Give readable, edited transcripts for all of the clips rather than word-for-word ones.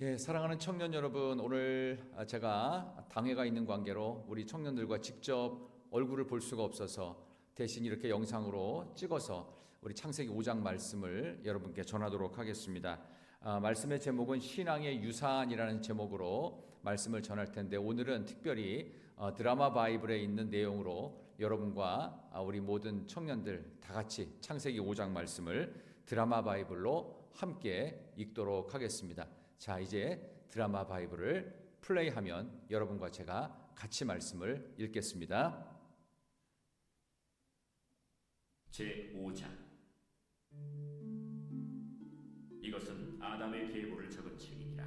예, 사랑하는 청년 여러분, 오늘 제가 당회가 있는 관계로 우리 청년들과 직접 얼굴을 볼 수가 없어서 대신 이렇게 영상으로 찍어서 우리 창세기 5장 말씀을 여러분께 전하도록 하겠습니다. 말씀의 제목은 신앙의 유산이라는 제목으로 말씀을 전할 텐데, 오늘은 특별히 드라마 바이블에 있는 내용으로 여러분과 우리 모든 청년들 다 같이 창세기 5장 말씀을 드라마 바이블로 함께 읽도록 하겠습니다. 자, 이제 드라마 바이블을 플레이하면 여러분과 제가 같이 말씀을 읽겠습니다. 제5장. 이것은 아담의 계보를 적은 책이니라.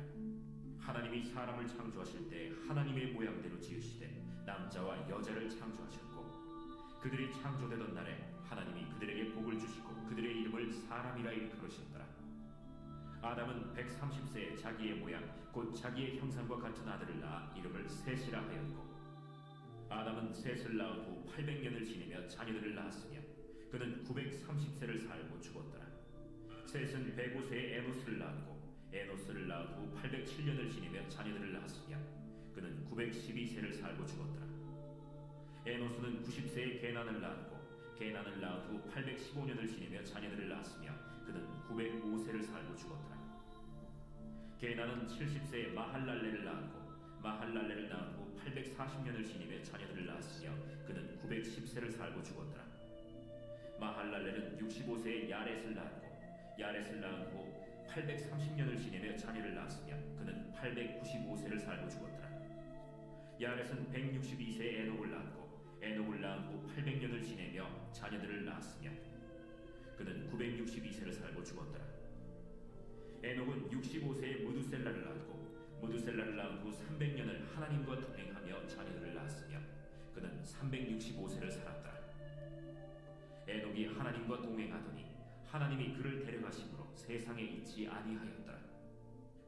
하나님이 사람을 창조하실 때 하나님의 모양대로 지으시되 남자와 여자를 창조하셨고, 그들이 창조되던 날에 하나님이 그들에게 복을 주시고 그들의 이름을 사람이라 일컬으셨더라. 아담은 130세에 자기의 모양 곧 자기의 형상과 같은 아들을 낳아 이름을 셋이라 하였고, 아담은 셋을 낳은 후 800년을 지내며 자녀들을 낳았으며 그는 930세를 살고 죽었더라. 셋은 105세에 에노스를 낳았고, 에노스를 낳은 후 807년을 지내며 자녀들을 낳았으며 그는 912세를 살고 죽었더라. 에노스는 90세에 게난을 낳았고, 게난을 낳은 후 815년을 지내며 자녀들을 낳았으며 그는 905세를 살고 죽었더라. 게난은 70세에 마할랄레를 낳았고, 마할랄레를 낳은 후 840년을 지내며 자녀들을 낳았으며 그는 910세를 살고 죽었더라. 마할랄레는 65세에 야렛을 낳았고, 야렛을 낳은 후 830년을 지내며 자녀를 낳았으며 그는 895세를 살고 죽었더라. 야렛은 162세에 에녹을 낳았고, 에녹을 낳은 후 800년을 지내며 자녀들을 낳았으며 그는 962세를 살고 죽었더라. 에녹은 65세에 무두셀라를 낳았고, 무두셀라를 낳은 후 300년을 하나님과 동행하며 자녀들을 낳았으며 그는 365세를 살았더라. 에녹이 하나님과 동행하더니 하나님이 그를 데려가심으로 세상에 있지 아니하였더라.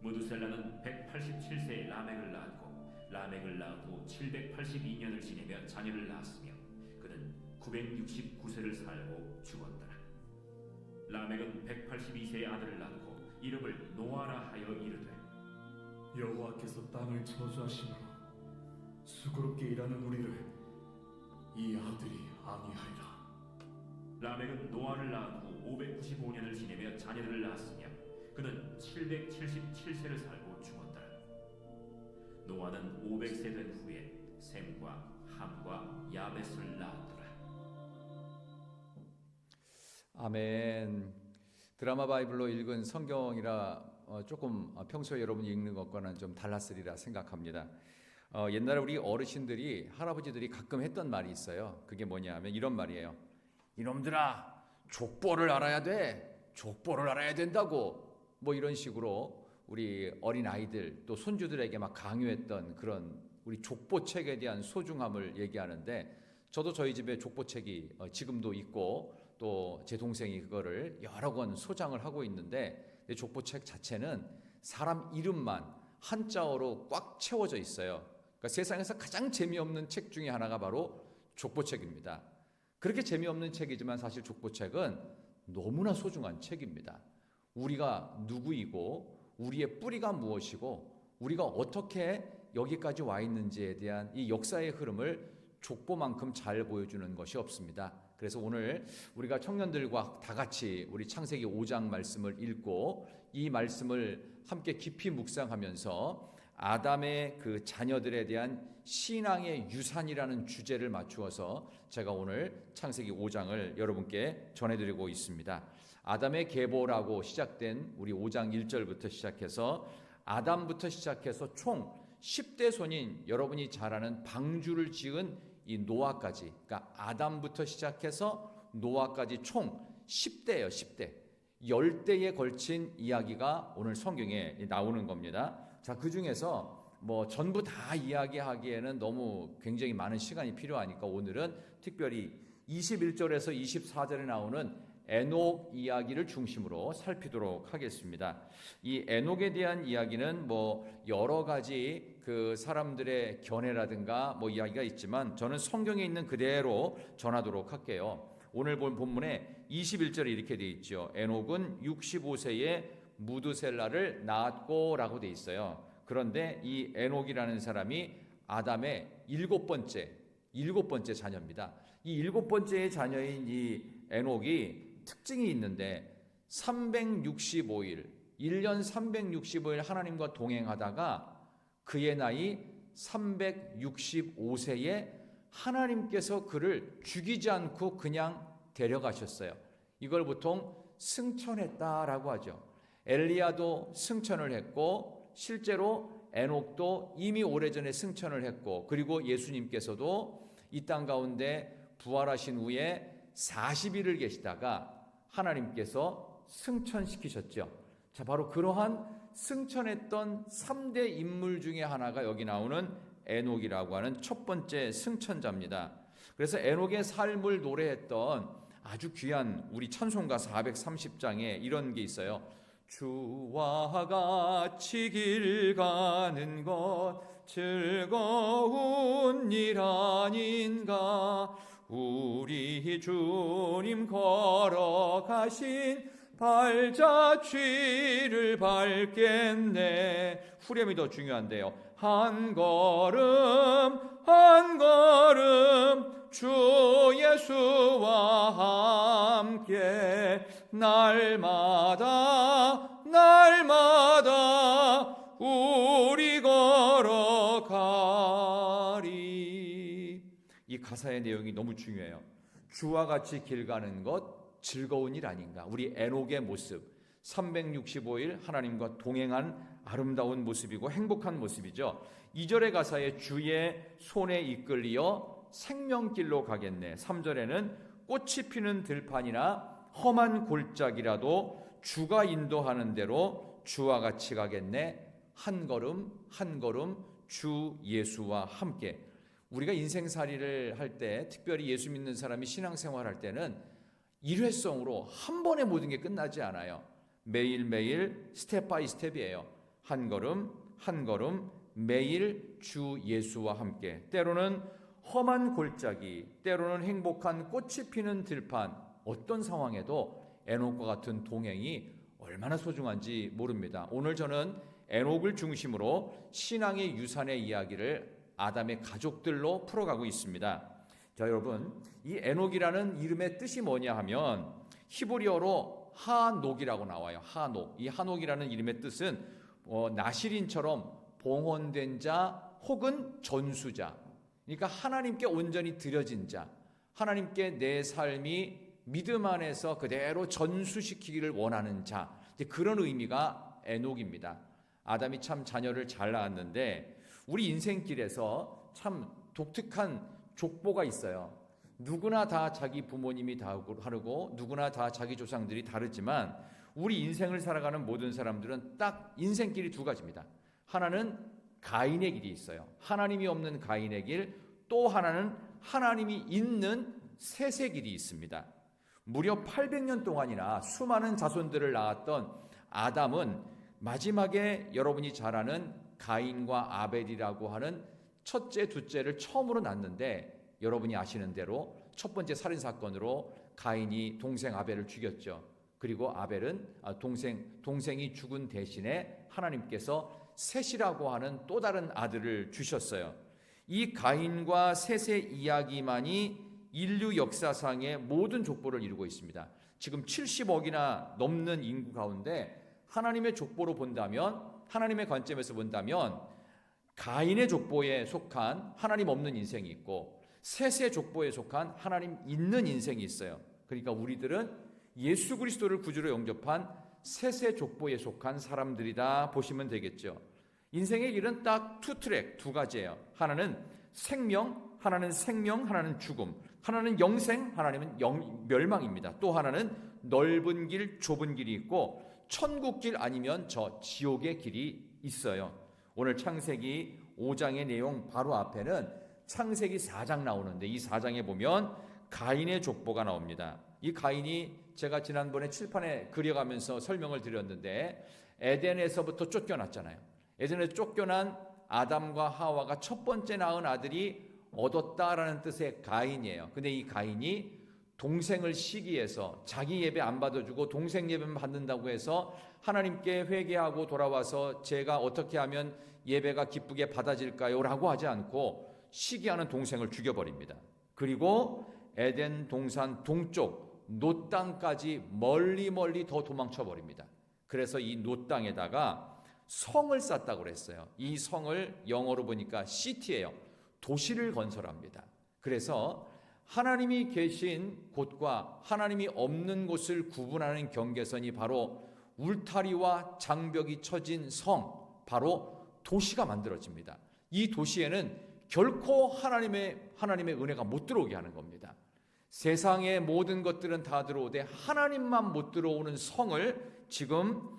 무두셀라는 187세에 라멕을 낳았고, 라멕을 낳은 후 782년을 지내며 자녀를 낳았으며 그는 969세를 살고 죽었더라. 라멕은 182세의 아들을 낳고 이름을 노아라 하여 이르되, 여호와께서 땅을 저주하심으로 수고롭게 일하는 우리를 이 아들이 아니하리라. 라멕은 노아를 낳은 후 595년을 지내며 자녀들을 낳았으며 그는 777세를 살고 죽었더라. 노아는 500세 된 후에 셈과 함과 야벳을 낳았더라. 아멘. 드라마 바이블로 읽은 성경이라 조금 평소에 여러분이 읽는 것과는 좀 달랐으리라 생각합니다. 옛날에 우리 어르신들이, 할아버지들이 가끔 했던 말이 있어요. 그게 뭐냐 하면 이런 말이에요. 이놈들아, 족보를 알아야 돼. 족보를 알아야 된다고. 뭐 이런 식으로 우리 어린 아이들 또 손주들에게 막 강요했던 그런 우리 족보책에 대한 소중함을 얘기하는데, 저도 저희 집에 족보책이 지금도 있고 또 제 동생이 그거를 여러 권 소장을 하고 있는데, 족보책 자체는 사람 이름만 한자어로 꽉 채워져 있어요. 그러니까 세상에서 가장 재미없는 책 중에 하나가 바로 족보책입니다. 그렇게 재미없는 책이지만 사실 족보책은 너무나 소중한 책입니다. 우리가 누구이고 우리의 뿌리가 무엇이고 우리가 어떻게 여기까지 와 있는지에 대한 이 역사의 흐름을 족보만큼 잘 보여주는 것이 없습니다. 그래서 오늘 우리가 청년들과 다 같이 우리 창세기 5장 말씀을 읽고 이 말씀을 함께 깊이 묵상하면서 아담의 그 자녀들에 대한 신앙의 유산이라는 주제를 맞추어서 제가 오늘 창세기 5장을 여러분께 전해드리고 있습니다. 아담의 계보라고 시작된 우리 5장 1절부터 시작해서 아담부터 시작해서 총 10대 손인 여러분이 잘 아는 방주를 지은 이 노아까지, 그러니까 아담부터 시작해서 노아까지 총 10대예요. 10대. 10대에 걸친 이야기가 오늘 성경에 나오는 겁니다. 자, 그 중에서 뭐 전부 다 이야기하기에는 너무 굉장히 많은 시간이 필요하니까 오늘은 특별히 21절에서 24절에 나오는 에녹 이야기를 중심으로 살피도록 하겠습니다. 이 에녹에 대한 이야기는 뭐 여러 가지 그 사람들의 견해라든가 뭐 이야기가 있지만 저는 성경에 있는 그대로 전하도록 할게요. 오늘 본 본문에 21절에 이렇게 되어 있죠. 에녹은 65세에 무드셀라를 낳았고라고 돼 있어요. 그런데 이 에녹이라는 사람이 아담의 일곱 번째 자녀입니다. 이 일곱 번째 자녀인 이 에녹이 특징이 있는데 365일, 1년 365일 하나님과 동행하다가 그의 나이 365세에 하나님께서 그를 죽이지 않고 그냥 데려가셨어요. 이걸 보통 승천했다라고 하죠. 엘리야도 승천을 했고 실제로 에녹도 이미 오래전에 승천을 했고 그리고 예수님께서도 이 땅 가운데 부활하신 후에 40일을 계시다가 하나님께서 승천시키셨죠. 자, 바로 그러한 승천했던 3대 인물 중에 하나가 여기 나오는 에녹이라고 하는 첫 번째 승천자입니다. 그래서 에녹의 삶을 노래했던 아주 귀한 우리 찬송가 430장에 이런 게 있어요. 주와 같이 길 가는 것 즐거운 일 아닌가. 우리 주님 걸어가신 발자취를 밟겠네. 후렴이 더 중요한데요. 한 걸음 한 걸음 주 예수와 함께 날마다 우리 걸어가리. 이 가사의 내용이 너무 중요해요. 주와 같이 길 가는 것 즐거운 일 아닌가. 우리 에녹의 모습 365일 하나님과 동행한 아름다운 모습이고 행복한 모습이죠. 2절의 가사에 주의 손에 이끌리어 생명길로 가겠네. 3절에는 꽃이 피는 들판이나 험한 골짜기라도 주가 인도하는 대로 주와 같이 가겠네. 한 걸음 한 걸음 주 예수와 함께. 우리가 인생살이를 할 때 특별히 예수 믿는 사람이 신앙생활할 때는 일회성으로 한 번에 모든 게 끝나지 않아요. 매일매일 스텝 바이 스텝이에요. 한 걸음 한 걸음 매일 주 예수와 함께. 때로는 험한 골짜기, 때로는 행복한 꽃이 피는 들판, 어떤 상황에도 에녹과 같은 동행이 얼마나 소중한지 모릅니다. 오늘 저는 에녹을 중심으로 신앙의 유산의 이야기를 아담의 가족들로 풀어가고 있습니다. 자, 여러분, 이 에녹이라는 이름의 뜻이 뭐냐 하면 히브리어로 하녹이라고 나와요. 하녹. 이 하녹이라는 이름의 뜻은 나실인처럼 봉헌된 자 혹은 전수자. 그러니까 하나님께 온전히 드려진 자, 하나님께 내 삶이 믿음 안에서 그대로 전수시키기를 원하는 자, 그런 의미가 에녹입니다. 아담이 참 자녀를 잘 낳았는데 우리 인생길에서 참 독특한 족보가 있어요. 누구나 다 자기 부모님이 다르고 누구나 다 자기 조상들이 다르지만 우리 인생을 살아가는 모든 사람들은 딱 인생길이 두 가지입니다. 하나는 가인의 길이 있어요. 하나님이 없는 가인의 길, 또 하나는 하나님이 있는 셋의 길이 있습니다. 무려 800년 동안이나 수많은 자손들을 낳았던 아담은 마지막에 여러분이 잘 아는 가인과 아벨이라고 하는 첫째, 둘째를 처음으로 낳는데 여러분이 아시는 대로 첫 번째 살인 사건으로 가인이 동생 아벨을 죽였죠. 그리고 아벨은 동생이 죽은 대신에 하나님께서 셋이라고 하는 또 다른 아들을 주셨어요. 이 가인과 셋의 이야기만이 인류 역사상의 모든 족보를 이루고 있습니다. 지금 70억이나 넘는 인구 가운데 하나님의 족보로 본다면, 하나님의 관점에서 본다면 가인의 족보에 속한 하나님 없는 인생이 있고 셋의 족보에 속한 하나님 있는 인생이 있어요. 그러니까 우리들은 예수 그리스도를 구주로 영접한 셋의 족보에 속한 사람들이다 보시면 되겠죠. 인생의 길은 딱 투 트랙, 두 가지예요. 하나는 생명, 하나는 죽음. 하나는 영생, 하나님은 멸망입니다. 또 하나는 넓은 길, 좁은 길이 있고 천국길 아니면 저 지옥의 길이 있어요. 오늘 창세기 5장의 내용 바로 앞에는 창세기 4장 나오는데 이 4장에 보면 가인의 족보가 나옵니다. 이 가인이 제가 지난번에 칠판에 그려가면서 설명을 드렸는데 에덴에서부터 쫓겨났잖아요. 에덴에서 쫓겨난 아담과 하와가 첫 번째 낳은 아들이 얻었다라는 뜻의 가인이에요. 근데 이 가인이 동생을 시기해서 자기 예배 안 받아주고 동생 예배만 받는다고 해서 하나님께 회개하고 돌아와서 제가 어떻게 하면 예배가 기쁘게 받아질까요? 라고 하지 않고 시기하는 동생을 죽여버립니다. 그리고 에덴 동산 동쪽 놋 땅까지 멀리 더 도망쳐버립니다. 그래서 이 놋 땅에다가 성을 쌓았다고 그랬어요. 이 성을 영어로 보니까 시티예요. 도시를 건설합니다. 그래서 하나님이 계신 곳과 하나님이 없는 곳을 구분하는 경계선이 바로 울타리와 장벽이 쳐진 성, 바로 도시가 만들어집니다. 이 도시에는 결코 하나님의 은혜가 못 들어오게 하는 겁니다. 세상의 모든 것들은 다 들어오되 하나님만 못 들어오는 성을 지금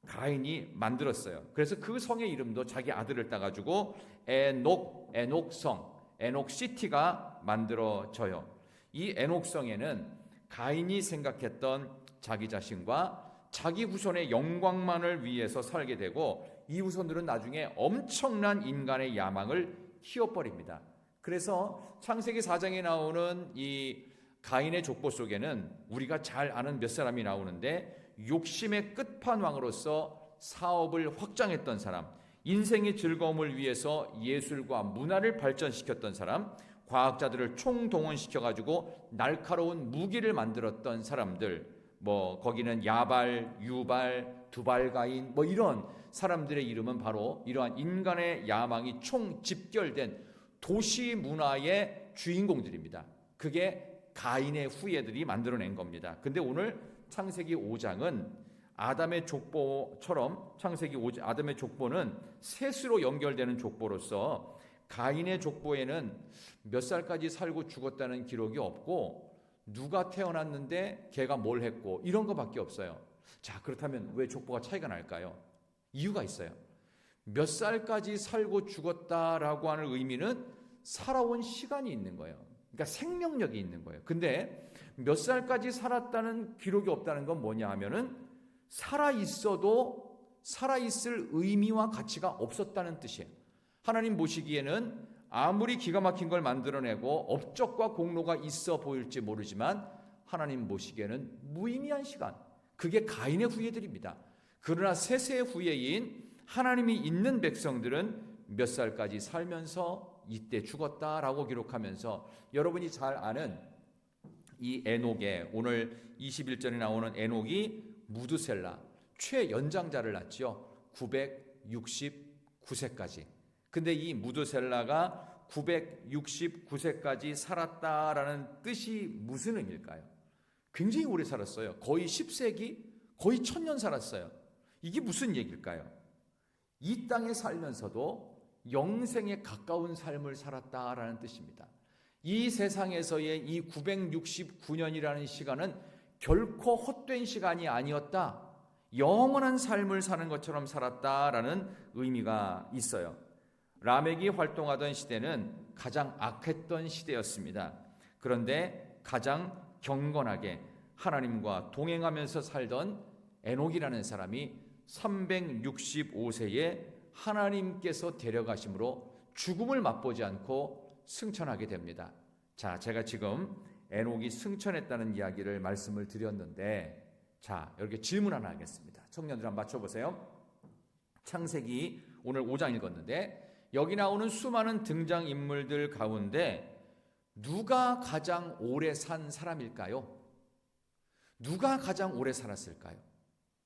가인이 만들었어요. 그래서 그 성의 이름도 자기 아들을 따가지고 에녹성, 에녹시티가 만들어져요. 이 에녹성에는 가인이 생각했던 자기 자신과 자기 후손의 영광만을 위해서 살게 되고 이 후손들은 나중에 엄청난 인간의 야망을 키워버립니다. 그래서 창세기 4장에 나오는 이 가인의 족보 속에는 우리가 잘 아는 몇 사람이 나오는데 욕심의 끝판왕으로서 사업을 확장했던 사람, 인생의 즐거움을 위해서 예술과 문화를 발전시켰던 사람, 과학자들을 총동원시켜가지고 날카로운 무기를 만들었던 사람들, 거기는 야발, 유발, 두발가인 이런 사람들의 이름은 바로 이러한 인간의 야망이 총집결된 도시 문화의 주인공들입니다. 그게 가인의 후예들이 만들어낸 겁니다. 근데 오늘 창세기 5장은 아담의 족보처럼 아담의 족보는 셋으로 연결되는 족보로서 가인의 족보에는 몇 살까지 살고 죽었다는 기록이 없고 누가 태어났는데 걔가 뭘 했고 이런 거밖에 없어요. 자, 그렇다면 왜 족보가 차이가 날까요? 이유가 있어요. 몇 살까지 살고 죽었다라고 하는 의미는 살아온 시간이 있는 거예요. 그러니까 생명력이 있는 거예요. 근데 몇 살까지 살았다는 기록이 없다는 건 뭐냐 하면은 살아있어도 살아있을 의미와 가치가 없었다는 뜻이에요. 하나님 보시기에는 아무리 기가 막힌 걸 만들어내고 업적과 공로가 있어 보일지 모르지만 하나님 보시기에는 무의미한 시간, 그게 가인의 후예들입니다. 그러나 셋의 후예인 하나님이 있는 백성들은 몇 살까지 살면서 이때 죽었다라고 기록하면서 여러분이 잘 아는 이 에녹의 오늘 21절에 나오는 에녹이 무드셀라 최연장자를 낳지요. 969세까지. 근데 이 무드셀라가 969세까지 살았다라는 뜻이 무슨 의미일까요? 굉장히 오래 살았어요. 거의 10세기, 거의 1000년 살았어요. 이게 무슨 얘기일까요? 이 땅에 살면서도 영생에 가까운 삶을 살았다라는 뜻입니다. 이 세상에서의 이 969년이라는 시간은 결코 헛된 시간이 아니었다. 영원한 삶을 사는 것처럼 살았다라는 의미가 있어요. 라멕이 활동하던 시대는 가장 악했던 시대였습니다. 그런데 가장 경건하게 하나님과 동행하면서 살던 에녹이라는 사람이 365세에 하나님께서 데려가심으로 죽음을 맛보지 않고 승천하게 됩니다. 자, 제가 지금 에녹이 승천했다는 이야기를 말씀을 드렸는데, 자, 이렇게 질문 하나 하겠습니다. 청년들 한번 맞춰보세요. 창세기 오늘 5장 읽었는데 여기 나오는 수많은 등장인물들 가운데 누가 가장 오래 산 사람일까요? 누가 가장 오래 살았을까요?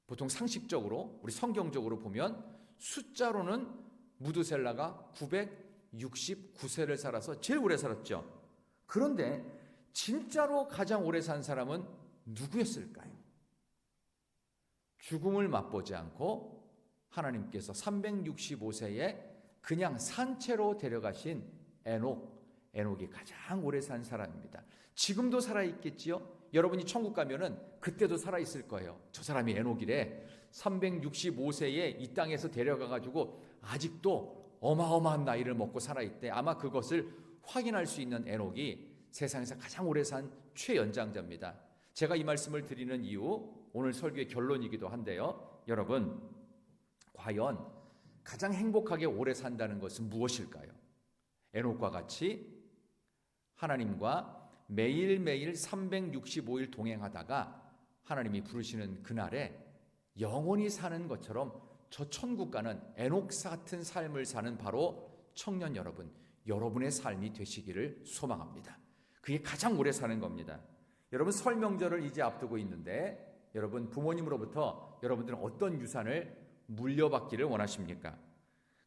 보통 상식적으로 우리 성경적으로 보면 숫자로는 무드셀라가 969세를 살아서 제일 오래 살았죠. 그런데 진짜로 가장 오래 산 사람은 누구였을까요? 죽음을 맛보지 않고 하나님께서 365세에 그냥 산채로 데려가신 에녹이 가장 오래 산 사람입니다. 지금도 살아있겠지요? 여러분이 천국 가면은 그때도 살아있을 거예요. 저 사람이 에녹이래. 365세에 이 땅에서 데려가가지고 아직도 어마어마한 나이를 먹고 살아있대. 아마 그것을 확인할 수 있는 에녹이 세상에서 가장 오래 산 최연장자입니다. 제가 이 말씀을 드리는 이유, 오늘 설교의 결론이기도 한데요. 여러분, 과연 가장 행복하게 오래 산다는 것은 무엇일까요? 에녹과 같이 하나님과 매일매일 365일 동행하다가 하나님이 부르시는 그날에 영원히 사는 것처럼 저 천국 가는 에녹스 같은 삶을 사는 바로 청년 여러분, 여러분의 삶이 되시기를 소망합니다. 그게 가장 오래 사는 겁니다. 여러분, 설 명절을 이제 앞두고 있는데 여러분, 부모님으로부터 여러분들은 어떤 유산을 물려받기를 원하십니까?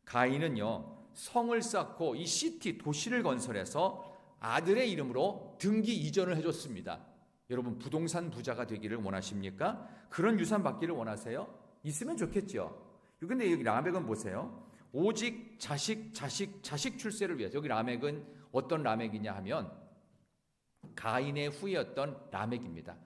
가인은요, 성을 쌓고 이 시티 도시를 건설해서 아들의 이름으로 등기 이전을 해줬습니다. 여러분, 부동산 부자가 되기를 원하십니까? 그런 유산 받기를 원하세요? 있으면 좋겠죠. 근데 여기 라멕은 보세요. 오직 자식 출세를 위해서. 여기 라멕은 어떤 라멕이냐 하면 가인의 후예였던 라멕입니다.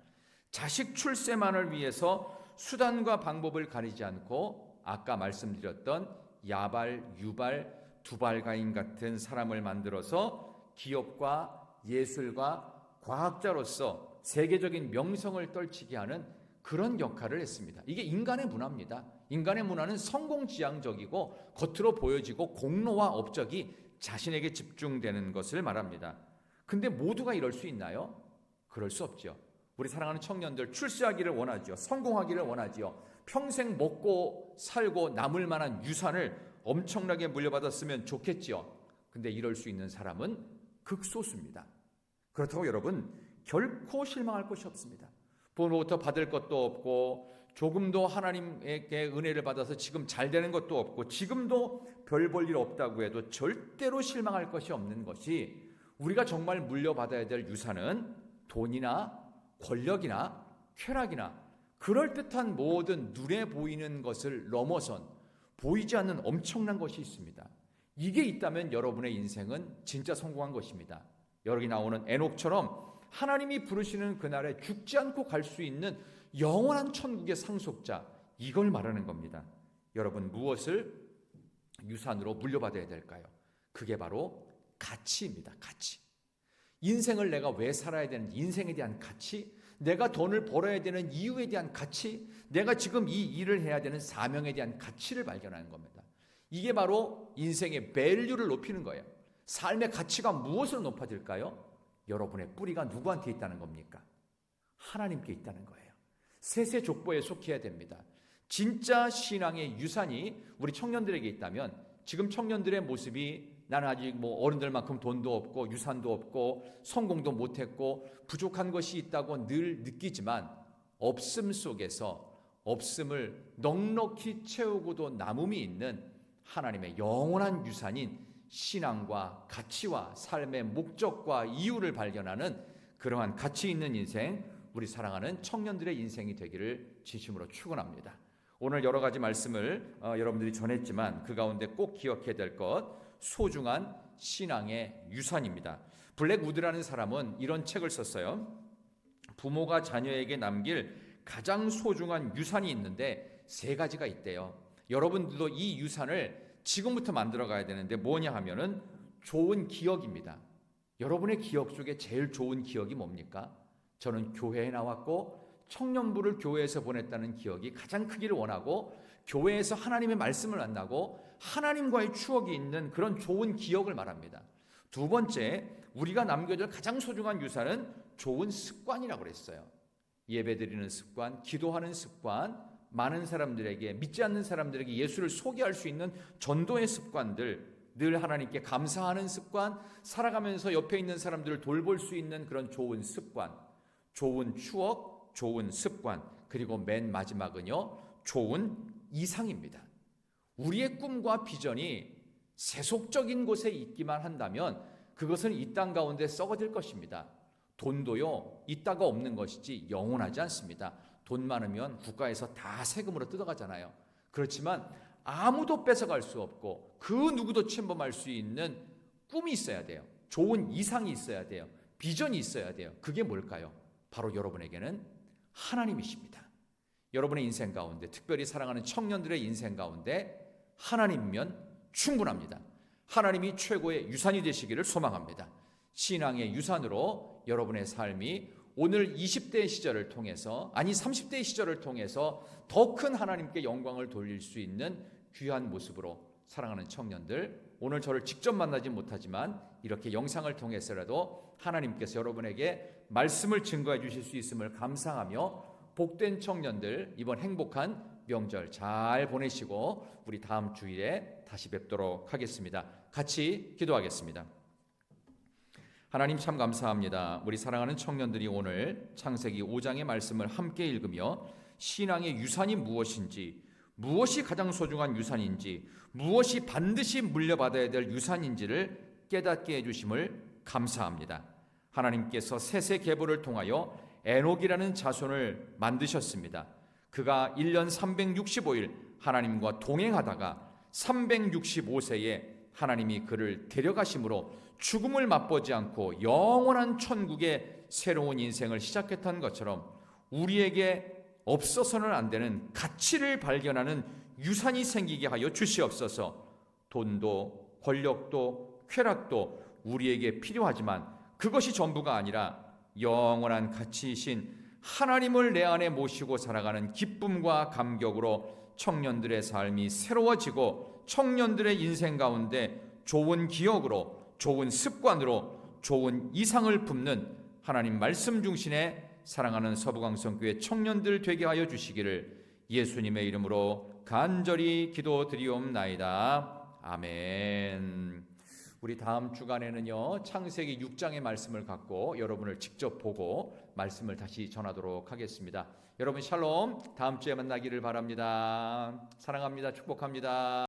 자식 출세만을 위해서 수단과 방법을 가리지 않고 아까 말씀드렸던 야발, 유발, 두발가인 같은 사람을 만들어서 기업과 예술과 과학자로서 세계적인 명성을 떨치게 하는 그런 역할을 했습니다. 이게 인간의 문화입니다. 인간의 문화는 성공지향적이고 겉으로 보여지고 공로와 업적이 자신에게 집중되는 것을 말합니다. 근데 모두가 이럴 수 있나요? 그럴 수 없죠. 우리 사랑하는 청년들, 출세하기를 원하죠. 성공하기를 원하지요. 평생 먹고 살고 남을 만한 유산을 엄청나게 물려받았으면 좋겠지요. 근데 이럴 수 있는 사람은 극소수입니다. 그렇다고 여러분, 결코 실망할 것이 없습니다. 부모로부터 받을 것도 없고 조금도 하나님에게 은혜를 받아서 지금 잘 되는 것도 없고 지금도 별 볼 일 없다고 해도 절대로 실망할 것이 없는 것이, 우리가 정말 물려받아야 될 유산은 돈이나 권력이나 쾌락이나 그럴듯한 모든 눈에 보이는 것을 넘어선 보이지 않는 엄청난 것이 있습니다. 이게 있다면 여러분의 인생은 진짜 성공한 것입니다. 여기 나오는 에녹처럼 하나님이 부르시는 그날에 죽지 않고 갈 수 있는 영원한 천국의 상속자, 이걸 말하는 겁니다. 여러분, 무엇을 유산으로 물려받아야 될까요? 그게 바로 가치입니다. 가치. 인생을 내가 왜 살아야 되는지, 인생에 대한 가치, 내가 돈을 벌어야 되는 이유에 대한 가치, 내가 지금 이 일을 해야 되는 사명에 대한 가치를 발견하는 겁니다. 이게 바로 인생의 밸류를 높이는 거예요. 삶의 가치가 무엇으로 높아질까요? 여러분의 뿌리가 누구한테 있다는 겁니까? 하나님께 있다는 거예요. 셋의 족보에 속해야 됩니다. 진짜 신앙의 유산이 우리 청년들에게 있다면, 지금 청년들의 모습이 나는 아직 어른들만큼 돈도 없고 유산도 없고 성공도 못했고 부족한 것이 있다고 늘 느끼지만, 없음 속에서 없음을 넉넉히 채우고도 남음이 있는 하나님의 영원한 유산인 신앙과 가치와 삶의 목적과 이유를 발견하는 그러한 가치 있는 인생, 우리 사랑하는 청년들의 인생이 되기를 진심으로 축원합니다. 오늘 여러 가지 말씀을 여러분들이 전했지만 그 가운데 꼭 기억해야 될 것, 소중한 신앙의 유산입니다. 블랙 우드라는 사람은 이런 책을 썼어요. 부모가 자녀에게 남길 가장 소중한 유산이 있는데 세 가지가 있대요. 여러분들도 이 유산을 지금부터 만들어 가야 되는데 뭐냐 하면은 좋은 기억입니다. 여러분의 기억 속에 제일 좋은 기억이 뭡니까? 저는 교회에 나왔고 청년부를 교회에서 보냈다는 기억이 가장 크기를 원하고, 교회에서 하나님의 말씀을 만나고 하나님과의 추억이 있는 그런 좋은 기억을 말합니다. 두 번째, 우리가 남겨줄 가장 소중한 유산은 좋은 습관이라고 그랬어요. 예배드리는 습관, 기도하는 습관, 많은 사람들에게, 믿지 않는 사람들에게 예수를 소개할 수 있는 전도의 습관들, 늘 하나님께 감사하는 습관, 살아가면서 옆에 있는 사람들을 돌볼 수 있는 그런 좋은 습관, 좋은 추억, 좋은 습관, 그리고 맨 마지막은요, 좋은 이상입니다. 우리의 꿈과 비전이 세속적인 곳에 있기만 한다면 그것은 이 땅 가운데 썩어질 것입니다. 돈도요, 있다가 없는 것이지 영원하지 않습니다. 돈 많으면 국가에서 다 세금으로 뜯어가잖아요. 그렇지만 아무도 뺏어갈 수 없고 그 누구도 침범할 수 있는 꿈이 있어야 돼요. 좋은 이상이 있어야 돼요. 비전이 있어야 돼요. 그게 뭘까요? 바로 여러분에게는 하나님이십니다. 여러분의 인생 가운데, 특별히 사랑하는 청년들의 인생 가운데 하나님이면 충분합니다. 하나님이 최고의 유산이 되시기를 소망합니다. 신앙의 유산으로 여러분의 삶이 오늘 20대 시절을 통해서, 아니 30대 시절을 통해서 더 큰 하나님께 영광을 돌릴 수 있는 귀한 모습으로 사랑하는 청년들, 오늘 저를 직접 만나지 못하지만 이렇게 영상을 통해서라도 하나님께서 여러분에게 말씀을 증거해 주실 수 있음을 감사하며 복된 청년들, 이번 행복한 명절 잘 보내시고 우리 다음 주일에 다시 뵙도록 하겠습니다. 같이 기도하겠습니다. 하나님 참 감사합니다. 우리 사랑하는 청년들이 오늘 창세기 5장의 말씀을 함께 읽으며 신앙의 유산이 무엇인지, 무엇이 가장 소중한 유산인지, 무엇이 반드시 물려받아야 될 유산인지를 깨닫게 해주심을 감사합니다. 하나님께서 셋의 계보를 통하여 에녹이라는 자손을 만드셨습니다. 그가 1년 365일 하나님과 동행하다가 365세에 하나님이 그를 데려가심으로 죽음을 맛보지 않고 영원한 천국의 새로운 인생을 시작했던 것처럼 우리에게 없어서는 안 되는 가치를 발견하는 유산이 생기게 하여 주시옵소서. 돈도 권력도 쾌락도 우리에게 필요하지만 그것이 전부가 아니라 영원한 가치이신 하나님을 내 안에 모시고 살아가는 기쁨과 감격으로 청년들의 삶이 새로워지고 청년들의 인생 가운데 좋은 기억으로, 좋은 습관으로, 좋은 이상을 품는 하나님 말씀 중심의 사랑하는 서부강성교회 청년들 되게 하여 주시기를 예수님의 이름으로 간절히 기도드리옵나이다. 아멘. 우리 다음 주간에는요, 창세기 6장의 말씀을 갖고 여러분을 직접 보고 말씀을 다시 전하도록 하겠습니다. 여러분 샬롬, 다음 주에 만나기를 바랍니다. 사랑합니다. 축복합니다.